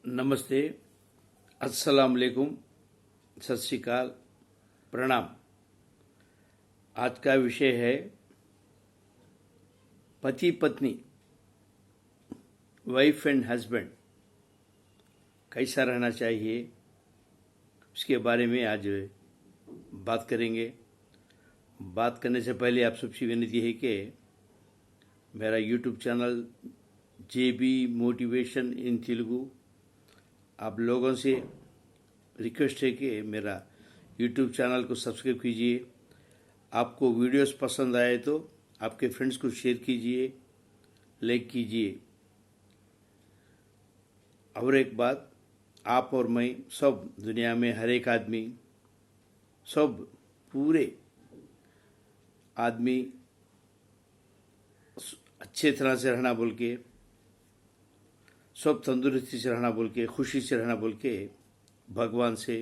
नमस्ते, अस्सलाम वालेकुम, सत श्री अकाल, प्रणाम। आज का विषय है पति पत्नी, वाइफ एंड हस्बैंड कैसा रहना चाहिए, उसके बारे में आज बात करेंगे। बात करने से पहले आप सबसे विनती है कि मेरा YouTube channel JB motivation in Telugu, आप लोगों से रिक्वेस्ट है कि मेरा यूट्यूब चैनल को सब्सक्राइब कीजिए। आपको वीडियोस पसंद आए तो आपके फ्रेंड्स को शेयर कीजिए, लाइक कीजिए। और एक बात, आप और मैं सब दुनिया में हर एक आदमी, सब पूरे आदमी अच्छे तरह से रहना बोल के, सब तंदुरुस्ती से रहना बोल के, खुशी से रहना बोल के भगवान से,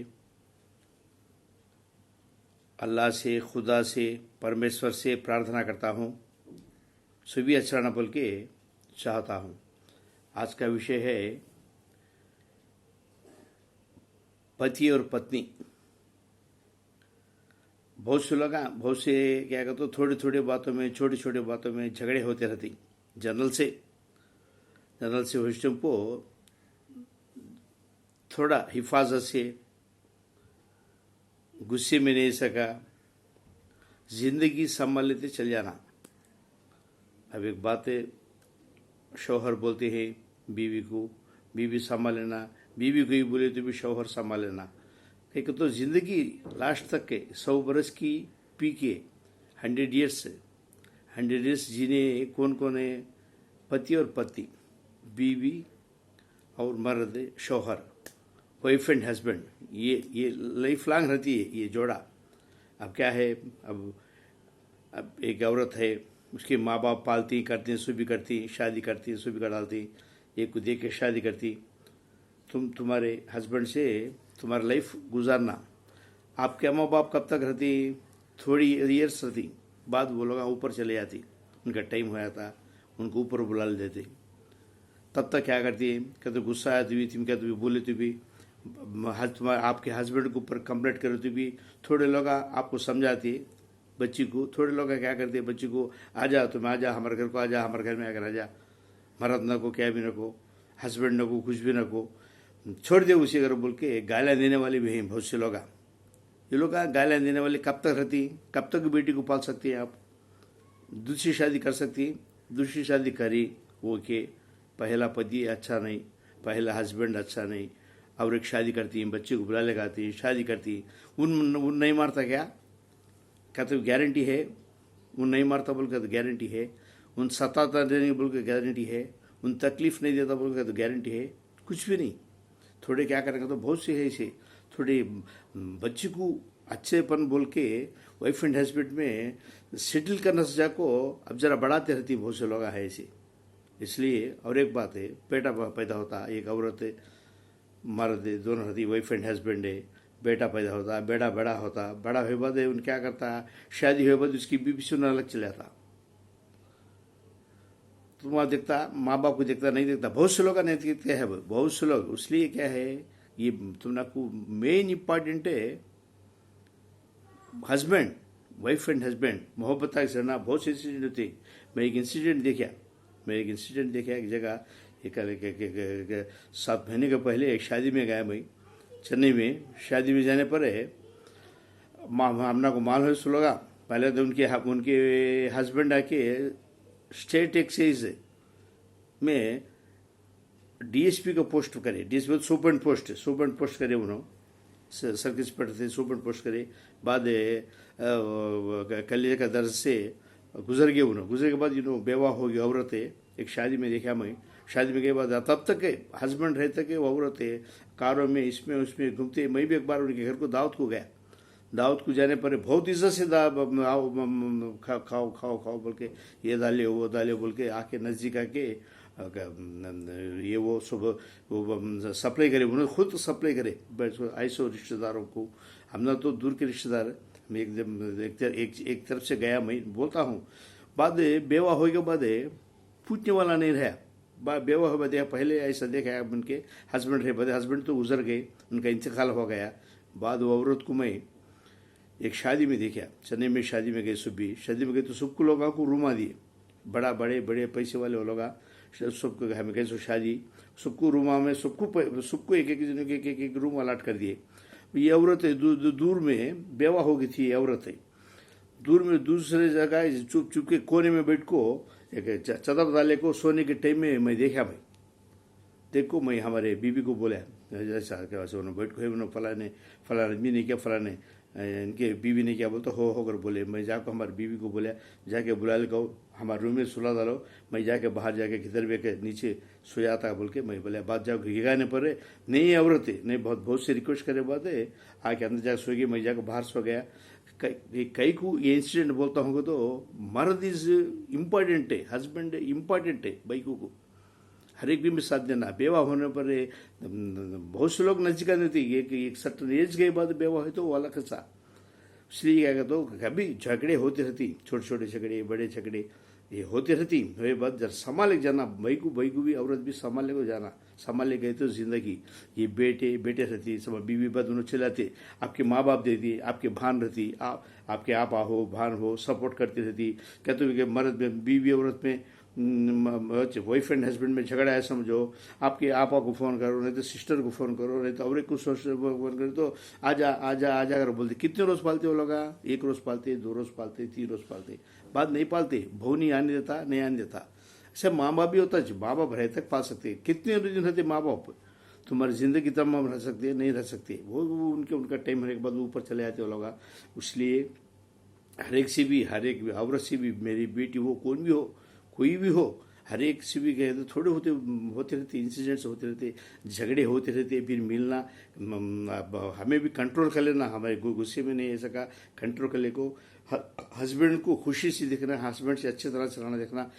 अल्लाह से, खुदा से, परमेश्वर से प्रार्थना करता हूँ। सभी अच्छा रहना बोल के चाहता हूँ। आज का विषय है पति और पत्नी। बहुत से क्या कहते हो, थोड़ी थोड़ी बातों में, छोटी छोटी बातों में झगड़े होते रहते। जनरल से सिस्टम को थोड़ा हिफाजत से, गुस्से में नहीं सका, जिंदगी संभाल लेते चल जाना। अब एक बात है, शौहर बोलते हैं बीवी को, बीवी संभाल लेना, बीवी को ही बोले तो भी शौहर संभाल लेना। एक तो जिंदगी लास्ट तक के 100 बरस की पी के 100 ईयर्स जीने कौन कौन है? पति और पत्नी, बीवी और मर्द, शौहर, वाइफ एंड हस्बैंड, ये लाइफ लॉन्ग रहती है ये जोड़ा। अब क्या है, अब एक औरत है, उसके माँ बाप पालती करती, सो भी करती, शादी करती, सो भी कर डालती, एक को देख के शादी करती। तुम्हारे हस्बैंड से तुम्हारा लाइफ गुजारना। आपके माँ बाप कब तक रहती? थोड़ी ईयर्स रहती, बाद वो लोग ऊपर चले जाती, उनका टाइम हो जाता, उनको ऊपर बुला लेते। तब तक क्या करती है, कहते गुस्सा आया तो भी, तुम क्या बोले तो भी, आपके हस्बैंड के ऊपर कंप्लेंट करे तो भी, थोड़े लोग आपको समझाती है बच्ची को। थोड़े लोग क्या करते हैं, बच्ची को आजा, तुम आजा हमारे घर को, आजा हमारे घर में आकर आजा, मर्द न को, क्या भी न को, हस्बैंड न को, कुछ भी न को, छोड़ दे उसी घर बोल के गालियाँ देने वाले भी हैं बहुत से लोग। ये लोग गालियाँ देने वाले कब तक रहती? कब तक बेटी को पाल सकती हैं आप? दूसरी शादी कर सकती? दूसरी शादी करी वो के पहला पति अच्छा नहीं, पहला हस्बैंड अच्छा नहीं, और एक शादी करती है, बच्चे को बुला लगाती, शादी करती। उन नहीं मारता क्या? कहते गारंटी है? उन नहीं मारता बोल के तो गारंटी है? उन सताता देने बोल के गारंटी है? उन तकलीफ नहीं देता बोल के तो गारंटी है? कुछ भी नहीं। थोड़े क्या करेंगे तो बहुत से है ऐसे, थोड़े बच्चे को अच्छेपन बोल के वाइफ एंड हस्बैंड में सेटल करना सजा को अब जरा बढ़ाते रहती बहुत से लोग है ऐसे। इसलिए और एक बात है, बेटा पैदा होता, एक औरत है, मर्द है, दोनों रहती, वाइफ एंड हस्बैंड है, बेटा पैदा होता, बेटा बड़ा होता, बड़ा हुए बाद उन क्या करता, शादी हुए बाद उसकी बीवी सुनने अलग चला जाता। तुम्हारा देखता, माँ बाप को देखता नहीं देखता, बहुत से लोग नहीं देखते हैं, बहुत से लोग। इसलिए क्या है, ये तुमको मेन इंपॉर्टेंट है हस्बैंड, वाइफ एंड हस्बैंड मोहब्बत से रहना। बहुत से इंसिडेंट होते। मैं एक इंसिडेंट देखा एक जगह, एक 7 महीने के पहले एक शादी में गया मैं, चेन्नई में। शादी में जाने पर हमना को मालूम है सुलोगा, पहले तो उनके हस्बैंड आके स्टेट एक्साइज में DSP को पोस्ट करे, DSP सुपर पोस्ट करे, उन्होंने सर्किट इंस्पेक्टर थे, सुपर पोस्ट करे। बाद कलेजे का दर्द से गुजर गए उन्होंने। गुजर के बाद बेवा हो गई औरत है। एक शादी में देखा मैं, शादी में गए बाद तब तक हस्बैंड रहते के वो औरत है, कारों में इसमें उसमें घूमते। मैं भी एक बार उनके घर को दावत को गया। दावत को जाने पर बहुत इज्जत से खाओ बोल के, ये डाले वो डाले बोल के आके नजदीक आके ये वो सुबह वो सप्लाई करे, उन्होंने खुद सप्लाई करे ऐसो रिश्तेदारों को। हमने तो दूर के रिश्तेदार, मैं एक तरफ से गया, मैं बोलता हूँ। बाद बेवा हो के बाद पूछने वाला नहीं रहा, बेवा हुआ देखा, पहले ऐसा देखा है उनके हस्बैंड रहे, बड़े हस्बैंड तो गुजर गए, उनका इंतकाल हो गया। बाद वो औरत को मैं एक शादी में देखा, चेन्नई में शादी में गए, सुबह शादी में गए तो सबको लोगों को रूम दिए, बड़े बड़े पैसे वाले लोग सबको हमें गए सो शादी, सबको रूमा में सबको एक एक रूम अलाट कर दिए। ये औरत दूर में बेवा हो गई थी, औरत है दूर में दूसरे जगह चुप चुप के कोने में बैठ को एक चादर डाले को सोने के टाइम में मैं देखा भाई, देखो मैं हमारे बीबी को बोला जैसा बैठ को फलाने आदमी ने क्या फलाने इनके बीवी ने क्या बोलता हो कर बोले, मैं जाकर हमारी बीवी को बोला जाके बुला ले, कहो हमारे रूम में सुला डालो, मैं जाके बाहर जाके किधर भी के नीचे सोया था बोल के मैं बोला बात जाओ गिगाने पर नहीं औरत है नहीं, बहुत से रिक्वेस्ट करे बात है आके अंदर जाकर सो गई, मैं जाकर बाहर सो गया। कई को ये इंसिडेंट बोलता हूँ तो मर्द इज इम्पॉर्टेंट है, हस्बैंड इम्पॉर्टेंट है, बाइकों को हर एक भी में साथ देना। बेवा होने पर बहुत से लोग नजदीक नहीं थी, एक सर्टन एज के बाद बेवा है तो वो अलग सा, इसलिए क्या कहते हो कभी झगड़े होते रहती, छोटे छोटे झगड़े बड़े झगड़े ये होते रहती, वही बात जब संभाले जाना, भाई को भी औरत भी संभाले को जाना, संभाले गए तो जिंदगी ये बेटे रहती सब बीवी बात दोनों चलाते, आपके माँ बाप देती, आपके भान रहती, आपके आप हो भान हो सपोर्ट करती रहती। कहते हो कि मर्द में बीवी औरत में बॉयफ्रेंड हस्बैंड में झगड़ा है समझो, आपके आपा को फ़ोन करो, नहीं तो सिस्टर को फ़ोन करो, नहीं तो और एक को फ़ोन करो तो आजा आजा आजा कर बोलते। कितने रोज़ पालते हो लोग, एक रोज़ पालते, 2 रोज़ पालते, 3 रोज़ पालते, बाद नहीं पालते, बहू नहीं आने देता, नहीं आने देता। ऐसे माँ बाप भी होता है, माँ बाप रह तक पाल सकते, कितने दिन रहते माँ बाप, तुम्हारी जिंदगी तमाम रह सकती है, नहीं रह सकती, वो उनका टाइम हर एक बाद ऊपर चले जाते हो लोग। इसलिए हर एक भी औरत से भी, मेरी बेटी हो कौन भी हो कोई भी हो, हर एक से भी गए तो थोड़े होते रहते इंसिडेंट्स होते रहते, झगड़े होते रहते, फिर मिलना, हमें भी कंट्रोल कर लेना, हमारे गुस्से में नहीं ऐसा का कंट्रोल कर ले को, हस्बैंड को खुशी से देखना, हस्बैंड से अच्छी तरह चलाना देखना,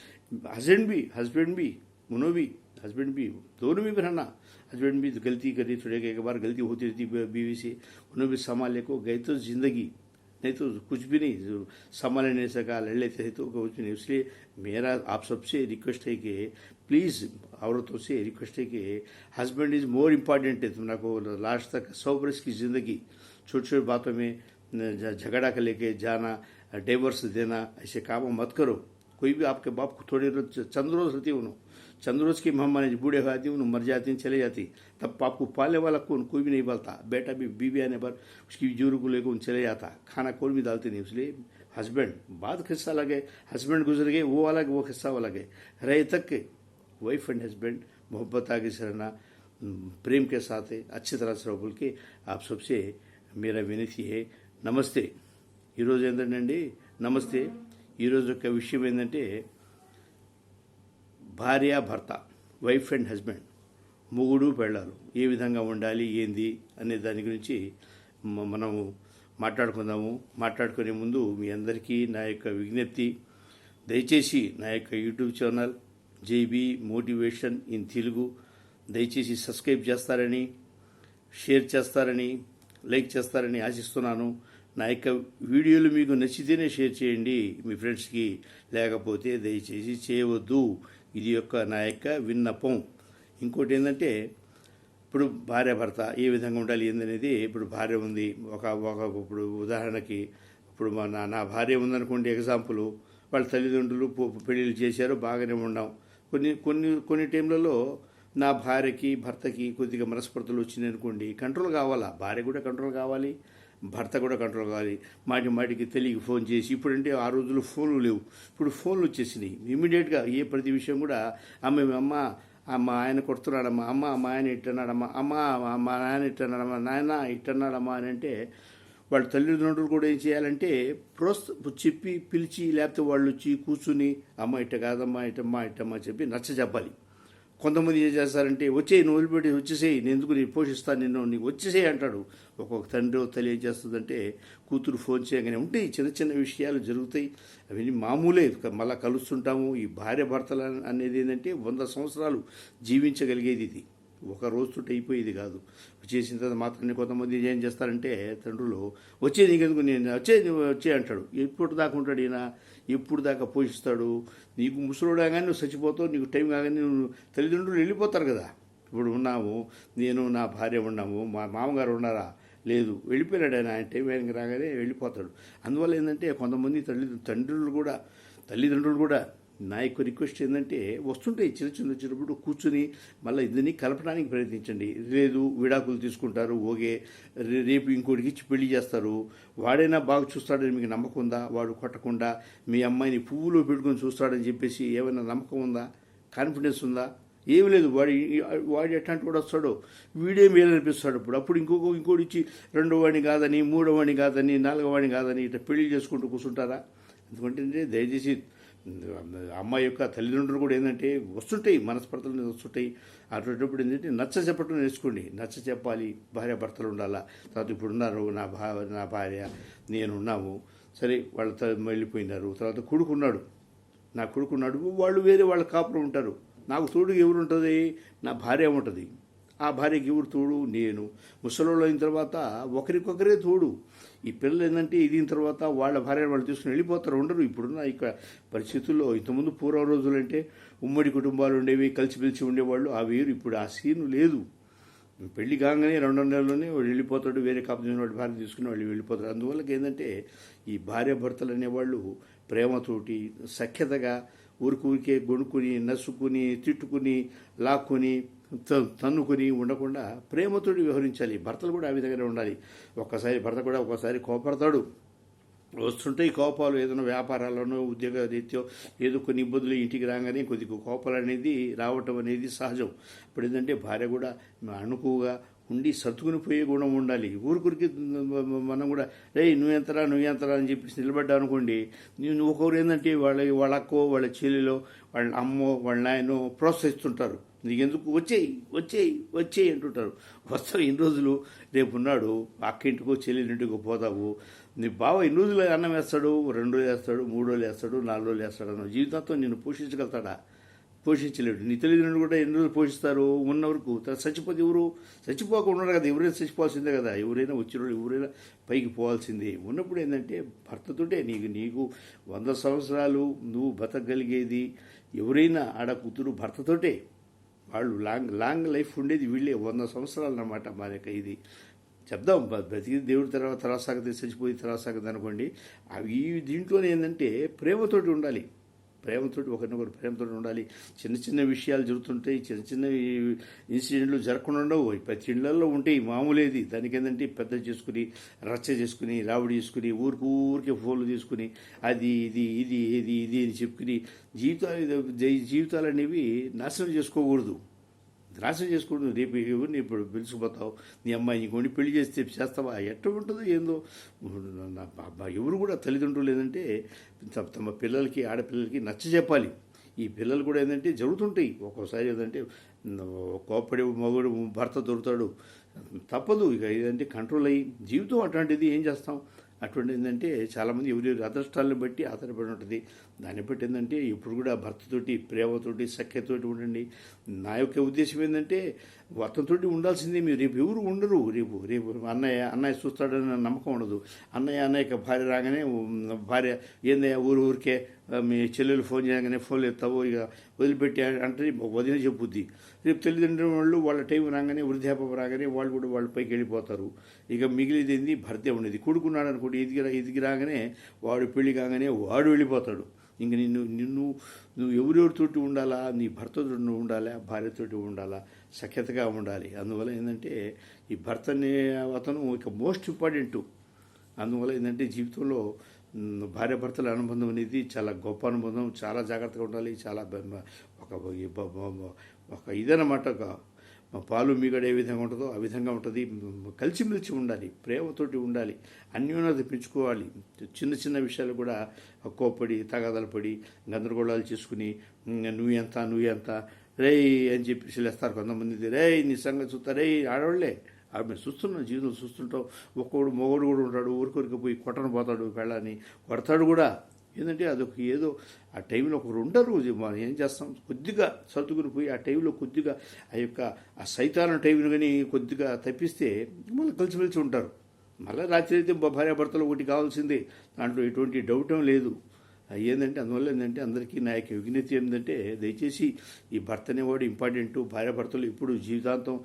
हस्बैंड भी हस्बैंड भी दोनों में भी रहना। हस्बैंड भी गलती करी, थोड़े एक बार गलती होती रहती बीवी से, उन्हें भी संभाले को गए तो जिंदगी, नहीं तो कुछ भी नहीं, संभाल नहीं सका, लड़ लेते थे तो कुछ भी नहीं। इसलिए मेरा आप सबसे रिक्वेस्ट है कि प्लीज़ औरतों से रिक्वेस्ट है कि हस्बैंड इज़ मोर इम्पॉर्टेंट है। तुमरा को लास्ट तक 100 वर्ष की ज़िंदगी छोटी छोटी बातों में झगड़ा कर लेके जाना, डिवोर्स देना, ऐसे काम मत करो। कोई भी आपके बाप को थोड़ी रोज चंद रोज रहती है, चंद रोज की महामारी बूढ़े हो जाती उन्हें मर जाती चले जाती, तब बाप को पालने वाला कौन, कोई भी नहीं पालता। बेटा भी बीवी आने पर उसकी जोरू को लेकर उन चले जाता, खाना कोई भी डालते नहीं। इसलिए हस्बैंड बाद किस्सा लगे, हस्बैंड गुजर गए वो अलग, वो किस्सा वो लगे, रहे तक के वाइफ एंड हस्बैंड मोहब्बत आगे से रहना, प्रेम के साथ है, अच्छी तरह से रहो बोल के आप सबसे मेरा विनती है। नमस्ते। ఈరోజు ఏంటంటే నమస్తే, ఈరోజు యొక్క విషయం ఏంటంటే భార్య భర్త, వైఫ్ అండ్ హస్బెండ్, మొగుడు పెళ్ళాలు ఏ విధంగా ఉండాలి ఏంది అనే దాని గురించి మనము మాట్లాడుకుందాము. మాట్లాడుకునే ముందు మీ అందరికీ నా యొక్క విజ్ఞప్తి, దయచేసి నా యొక్క YouTube channel JB motivation in Telugu దయచేసి సబ్స్క్రైబ్ చేస్తారని, షేర్ చేస్తారని, లైక్ చేస్తారని ఆశిస్తున్నాను. నా యొక్క వీడియోలు మీకు నచ్చితేనే షేర్ చేయండి మీ ఫ్రెండ్స్కి, లేకపోతే దయచేసి చేయవద్దు. ఇది నా యొక్క విన్నపం. ఇంకోటి ఏంటంటే ఇప్పుడు భార్య భర్త ఏ విధంగా ఉండాలి ఏందనేది, ఇప్పుడు భార్య ఉంది, ఇప్పుడు ఉదాహరణకి ఇప్పుడు నా భార్య ఉందనుకోండి, ఎగ్జాంపుల్ వాళ్ళ తల్లిదండ్రులు పెళ్ళిళ్ళు చేశారు, బాగానే ఉన్నాం. కొన్ని టైంలలో నా భార్యకి భర్తకి కొద్దిగా మనస్పర్ధలు వచ్చినాయి అనుకోండి, కంట్రోల్ కావాలా, భార్య కూడా కంట్రోల్ కావాలి, భర్త కూడా కంట్రోల్ కావాలి. మాటికి తెలియక ఫోన్ చేసి, ఇప్పుడంటే ఆ రోజుల్లో ఫోన్లు లేవు, ఇప్పుడు ఫోన్లు వచ్చేసినాయి. ఇమీడియట్గా ప్రతి విషయం కూడా అమ్మ ఆయన కొడుతున్నాడమ్మా, మా ఆయన ఇట్టన్నాడమ్మా, మా నాయన ఇట్టన్నాడమ్మా, నాయన ఇట్టన్నాడమ్మా అని అంటే వాళ్ళ తల్లిదండ్రులు కూడా ఏం చేయాలంటే చెప్పి పిలిచి, లేకపోతే వాళ్ళు వచ్చి కూర్చుని అమ్మ ఇట్ట కాదమ్మా, ఇట్టమ్మా చెప్పి నచ్చ చెప్పాలి. కొంతమంది ఏం చేస్తారంటే వచ్చేయి, నువ్వు వదిలిపెట్టి వచ్చేసేయి, నేను ఎందుకు నేను పోషిస్తాను నిన్ను, నీకు వచ్చేసేయి అంటాడు. ఒక్కొక్క తండ్రి తల్లి ఏం చేస్తుందంటే కూతురు ఫోన్ చేయగానే ఉంటాయి, చిన్న విషయాలు జరుగుతాయి, అవన్నీ మామూలే, మళ్ళీ కలుస్తుంటాము. ఈ భార్య భర్తలు అనేది ఏంటంటే 100 సంవత్సరాలు జీవించగలిగేది ఇది. ఒక రోజుతో అయిపోయేది కాదు. చేసిన తర్వాత మాత్రం కొంతమంది ఏం చేస్తారంటే తండ్రులు, వచ్చేది నీకెందుకు, నేను వచ్చే అంటాడు. ఎప్పుడు దాకా ఉంటాడు ఈయన, ఎప్పుడు దాకా పోషిస్తాడు? నీకు ముసలోడా కానీ నువ్వు చచ్చిపోతావు, నీకు టైం కాగానే నువ్వు తల్లిదండ్రులు వెళ్ళిపోతారు కదా. ఇప్పుడు ఉన్నాము, నేను నా భార్య ఉన్నాము, మా మామగారు ఉన్నారా? లేదు, వెళ్ళిపోయాడు ఆయన. ఆయన టైం ఆయనకి రాగానే వెళ్ళిపోతాడు. అందువల్ల ఏంటంటే కొంతమంది తల్లిదండ్రులు కూడా నా యొక్క రిక్వెస్ట్ ఏంటంటే, వస్తుంటాయి చిన్న వచ్చినప్పుడు కూర్చుని మళ్ళీ ఇద్దరిని కలపడానికి ప్రయత్నించండి. లేదు, విడాకులు తీసుకుంటారు, ఓకే, రేపు ఇంకోటికి ఇచ్చి పెళ్లి చేస్తారు, వాడైనా బాగా చూస్తాడని మీకు నమ్మకం ఉందా? వాడు కొట్టకుండా మీ అమ్మాయిని పువ్వులో పెట్టుకొని చూస్తాడని చెప్పేసి ఏమైనా నమ్మకం ఉందా? కాన్ఫిడెన్స్ ఉందా? ఏమి లేదు. వాడు ఎట్లాంటి వాడు వస్తాడో వీడే మేలు అనిపిస్తాడు. అప్పుడు ఇంకోటి ఇచ్చి రెండో వాడిని కాదని, మూడో వాడిని కాదని, నాలుగో వాడిని కాదని ఇట్లా పెళ్లి చేసుకుంటూ కూర్చుంటారా? ఎందుకంటే దయచేసి అమ్మాయి యొక్క తల్లిదండ్రులు కూడా ఏంటంటే వస్తుంటాయి, మనస్పర్ధలు వస్తుంటాయి. అటువంటిప్పుడు ఏంటంటే నచ్చ చెప్పడం నేర్చుకోండి. నచ్చ చెప్పాలి, భార్యాభర్తలు ఉండాలా. తర్వాత ఇప్పుడు ఉన్నారు, నా భార్య నేనున్నాము, సరే వాళ్ళతో వెళ్ళిపోయినారు. తర్వాత నా కొడుకున్నాడు, వాళ్ళు వేరే వాళ్ళ కాపురం ఉంటారు. నాకు తోడు ఎవరు ఉంటుంది? నా భార్య ఉంటుంది. ఆ భార్యకి ఎవరు తోడు? నేను. ముసలోళ్ళు అయిన తర్వాత ఒకరికొకరే తోడు. ఈ పిల్లలు ఏంటంటే ఇదిన తర్వాత వాళ్ళ భార్య వాళ్ళు తీసుకుని వెళ్ళిపోతారు, ఉండరు. ఇప్పుడున్న ఇక పరిస్థితుల్లో ఇంతకుముందు పూర్వ రోజులంటే ఉమ్మడి కుటుంబాలు ఉండేవి, కలిసిమెలిసి ఉండేవాళ్ళు. ఆ వేరు. ఇప్పుడు ఆ సీను లేదు. పెళ్లి కాగానే 2 నెలల్లోనే వాడు వెళ్ళిపోతాడు, వేరే కాపురం వాడి భార్య తీసుకుని వాళ్ళు వెళ్ళిపోతారు. అందువల్ల ఏంటంటే ఈ భార్యాభర్తలు అనేవాళ్ళు ప్రేమతోటి సఖ్యతగా ఊరికే గొనుక్కుని, నసుకుని, తిట్టుకుని, లాక్కుని, తన్నుకొని ఉండకుండా ప్రేమతోటి వ్యవహరించాలి. భర్తలు కూడా ఆ విధంగానే ఉండాలి. భర్త కూడా ఒక్కసారి కోపడతాడు, వస్తుంటాయి కోపాలు. ఏదైనా వ్యాపారాల్లోనో ఉద్యోగ రీత్యో ఏదో కొన్ని ఇబ్బందులు ఇంటికి రాగానే కొద్దిగా కోపాలు అనేది రావటం అనేది సహజం. ఇప్పుడు ఏంటంటే భార్య కూడా అణుకుగా ఉండి సర్దుకుని పోయే గుణం ఉండాలి. ఊరికి మనం కూడా నువ్వెంతరా అని చెప్పేసి నిలబడ్డా అనుకోండి, నువ్వు ఒకరు ఏంటంటే వాళ్ళ అక్కో, వాళ్ళ చెల్లిలో, వాళ్ళ అమ్మో, వాళ్ళ నాయనో ప్రోత్సహిస్తుంటారు. నీకెందుకు, వచ్చేయి అంటుంటారు. వస్తావు ఇన్ని రోజులు, రేపున్నాడు అక్క ఇంటికో చెల్లింటికో పోతావు. నీ బావ ఇన్ని రోజులు అన్నం వేస్తాడు, 2 రోజులు వేస్తాడు, 3 రోజులు వేస్తాడు, 4 రోజులు వేస్తాడు. అన్న జీవితంతో నిన్ను పోషించగలుగుతాడా? పోషించలేడు. నీ తల్లిదండ్రులు కూడా ఎన్ని రోజులు పోషిస్తారు? ఉన్న వరకు. చచ్చిపోతే చచ్చిపోక ఉన్నారు కదా, ఎవరైనా చచ్చిపోవాల్సిందే కదా. ఎవరైనా వచ్చిన ఎవరైనా పైకి పోవాల్సిందే. ఉన్నప్పుడు ఏంటంటే భర్తతోటే నీకు 100 సంవత్సరాలు నువ్వు బతకగలిగేది ఎవరైనా ఆడ కూతురు భర్తతోటే. వాళ్ళు లాంగ్ లైఫ్ ఉండేది వీళ్ళే 100 సంవత్సరాలు అన్నమాట. మా యొక్క ఇది చెప్దాం, బ్రతికి దేవుడి తర్వాత సాగతి, చచ్చిపోయి తర్వాత సాగతి అనుకోండి. ఈ దీంట్లోనే ఏంటంటే ప్రేమతోటి ఉండాలి. ఒకరినొకరు ప్రేమతోటి ఉండాలి. చిన్న విషయాలు జరుగుతుంటాయి, చిన్న ఇన్సిడెంట్లు జరగకుండా ఉండవు. ప్రతి ఇళ్లలో ఉంటాయి, మామూలేది. దానికి ఏంటంటే పెద్ద చేసుకుని, రచ్చ చేసుకుని, రావుడి చేసుకుని, ఊరికే ఫోన్లు తీసుకుని అది ఇది అని చెప్పుకుని జీవితాలు అనేవి నాశనం చేసుకోకూడదు. రేపు ఎవరిని ఇప్పుడు పిలుచుకుపోతావు? నీ అమ్మాయి ఇంకొని పెళ్లి చేస్తావా? ఎట్లా ఉంటుందో ఏందో. ఎవరు కూడా తల్లిదండ్రులు ఏంటంటే తమ పిల్లలకి, ఆడపిల్లలకి నచ్చ చెప్పాలి. ఈ పిల్లలు కూడా ఏంటంటే జరుగుతుంటాయి. ఒక్కోసారి ఏంటంటే కోప్పడి మగుడు భర్త దొరుకుతాడు, తప్పదు. ఇక ఏదంటే కంట్రోల్ అయ్యి జీవితం అటువంటిది, ఏం చేస్తాం? అటువంటి ఏంటంటే చాలామంది ఎవరి అదృష్టాలను బట్టి ఆధారపడి ఉంటుంది. దాన్ని బట్టి ఏంటంటే ఇప్పుడు కూడా భర్తతోటి ప్రేమతోటి సఖ్యతోటి ఉండండి. నా యొక్క ఉద్దేశం ఏంటంటే అతనితోటి ఉండాల్సిందే. మీరు రేపు ఎవరు ఉండరు. రేపు అన్నయ్య చూస్తాడని నమ్మకం ఉండదు. అన్నయ్య భార్య రాగానే భార్య ఏందయ్యా ఊరికే మీ చెల్లెలు ఫోన్ చేయగానే ఫోన్లు ఎత్తావో ఇక వదిలిపెట్టి అంటే వదిన చెప్పుద్ది. రేపు తల్లిదండ్రుల వాళ్ళు వాళ్ళ టైం రాగానే, వృద్ధాపం రాగానే వాళ్ళు కూడా వాళ్ళ పైకి వెళ్ళిపోతారు. ఇక మిగిలిది ఏంది? భర్తే ఉండేది. కొడుకున్నాడు అనుకోండి, ఇదికి రాగానే వాడు పెళ్లి కాగానే వాడు వెళ్ళిపోతాడు. ఇంక నువ్వు ఎవరెవరితోటి ఉండాలా? నీ భర్తతో ఉండాలా, భార్యతోటి ఉండాలా, సఖ్యతగా ఉండాలి. అందువల్ల ఏంటంటే ఈ భర్తని అతను ఇక మోస్ట్ ఇంపార్టెంట్. అందువల్ల ఏంటంటే జీవితంలో భార్యాభర్తల అనుబంధం అనేది చాలా గొప్ప అనుబంధం. చాలా జాగ్రత్తగా ఉండాలి. చాలా ఒక ఇదన్నమాట. పాలు మీగడ ఏ విధంగా ఉంటుందో ఆ విధంగా ఉంటుంది. కలిసిమెలిసి ఉండాలి, ప్రేమతోటి ఉండాలి, అన్యోన్యత పెంచుకోవాలి. చిన్న విషయాలు కూడా కోప్పడి, తగాదాలు పడి, గందరగోళాలు చేసుకుని నువ్వు ఎంత రేయ్ అని చెప్పేసి లేస్తారు కొంతమంది. రేయ్ నీ సంగతి చూస్తా, రేయ్ ఆడవాళ్లే మేము చూస్తున్నాం, జీవితం చూస్తుంటాం. మొగోడు కూడా ఉంటాడు, ఊరికొరికి పోయి కొట్టను పోతాడు, పెళ్ళని కొడతాడు కూడా. ఏంటంటే అదొక ఏదో ఆ టైంలో ఒకరు ఉండరు, మనం ఏం చేస్తాం, కొద్దిగా సర్దుకుని పోయి ఆ టైంలో కొద్దిగా ఆ సైతాన టైంలో కానీ కొద్దిగా తప్పిస్తే మళ్ళీ కలిసిమెలిసి ఉంటారు. మళ్ళీ రాత్రి అయితే భార్యాభర్తలు ఒకటి కావాల్సిందే, దాంట్లో ఎటువంటి డౌట్ ఏం లేదు. ఏంటంటే అందువల్ల ఏంటంటే అందరికీ నా యొక్క విజ్ఞప్తి ఏంటంటే దయచేసి ఈ భర్త అనేవాడు ఇంపార్టెంట్. భార్యాభర్తలు ఇప్పుడు జీవితాంతం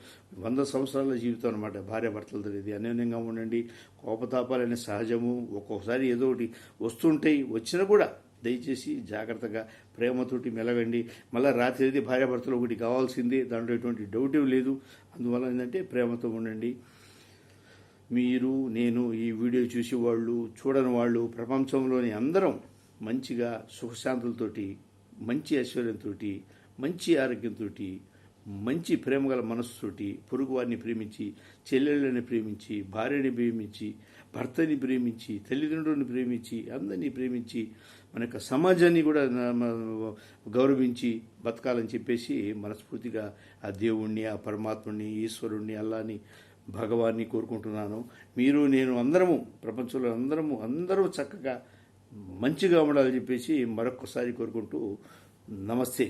100 సంవత్సరాల జీవితం అనమాట భార్యాభర్తలతో. ఇది అన్యోన్యంగా ఉండండి. కోపతాపాలు అనే సహజము, ఒక్కొక్కసారి ఏదో ఒకటి వస్తుంటాయి, వచ్చినా కూడా దయచేసి జాగ్రత్తగా ప్రేమతోటి మెలగండి. మళ్ళీ రాత్రి అయితే భార్యాభర్తలు ఒకటి కావాల్సిందే, దాంట్లో ఎటువంటి డౌట్ ఏం లేదు. అందువల్ల ఏంటంటే ప్రేమతో ఉండండి. మీరు, నేను, ఈ వీడియో చూసేవాళ్ళు, చూడని వాళ్ళు, ప్రపంచంలోని అందరం మంచిగా సుఖశాంతులతోటి, మంచి ఐశ్వర్యంతో, మంచి ఆరోగ్యంతో, మంచి ప్రేమగల మనస్సుతోటి పొరుగు వారిని ప్రేమించి, చెల్లెళ్ళని ప్రేమించి, భార్యని ప్రేమించి, భర్తని ప్రేమించి, తల్లిదండ్రులను ప్రేమించి, అందరినీ ప్రేమించి, మన యొక్క సమాజాన్ని కూడా గౌరవించి బతకాలని చెప్పేసి మనస్ఫూర్తిగా ఆ దేవుణ్ణి, ఆ పరమాత్ముని, ఈశ్వరుణ్ణి, అల్లాని, భగవాన్ని కోరుకుంటున్నాను. మీరు, నేను అందరము, ప్రపంచంలో అందరూ చక్కగా మంచిగా ఉండాలని చెప్పేసి మరొకసారి కోరుకుంటూ నమస్తే.